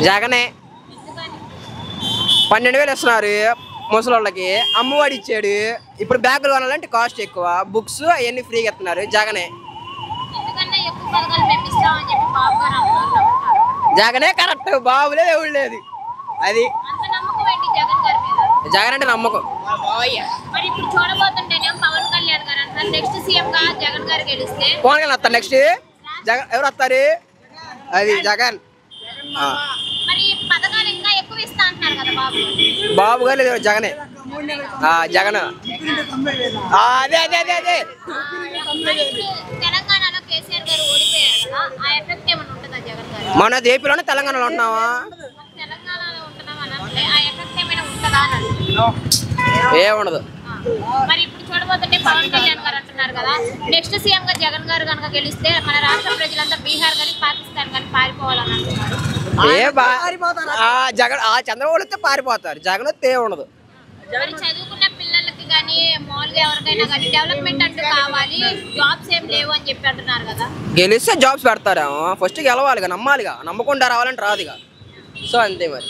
జగనే 12,000 ఇస్తున్నారు ముసలోళ్ళకి, అమ్మఒడి ఇచ్చాడు. ఇప్పుడు బ్యాగులు కొనాలంటే కాస్ట్ ఎక్కువ, బుక్స్ అవన్నీ ఫ్రీగా ఇస్తున్నారు. జగనే జగనే కరెక్ట్, బాబులేదు ఎవరు లేదు. అది జగన్ అంటే నమ్మకం. పవన్ కళ్యాణ్ వస్తారు నెక్స్ట్. జగన్ ఎవరు వస్తారు? అది జగన్. బాబు గారు లేదు, జగనే. జగన్ అదే అదే అదే అదే. మన ఏపీలోనే తెలంగాణలో ఉంటున్నావా? ఏముండదు. మరి ఇప్పుడు చూడబోతుంటే పవన్ కళ్యాణ్ గారు అంటున్నారు కదా, నెక్స్ట్ సీఎం గా జగన్ గారు కనుక గెలిస్తే మన రాష్ట్ర ప్రజలంతా బీహార్ కానీ పాకిస్తాన్ కానీ పారిపోవాలని అంటున్నారు. జగన్ చంద్రబాబు వస్తే పారిపోతారు, జగన్ వస్తే ఏముండదు. మరి చదువుకున్న పిల్లలకి కానీ మామూలుగా ఎవరికైనా కానీ డెవలప్మెంట్ అంటూ కావాలి, జాబ్స్ ఏం లేవు అని చెప్పి అంటున్నారు కదా. గెలిస్తే జాబ్స్ పెడతారేమో, ఫస్ట్ గెలవాలిగా, నమ్మాలిగా, నమ్మకుండా రావాలంటే రాదుగా. సో అంతే మరి.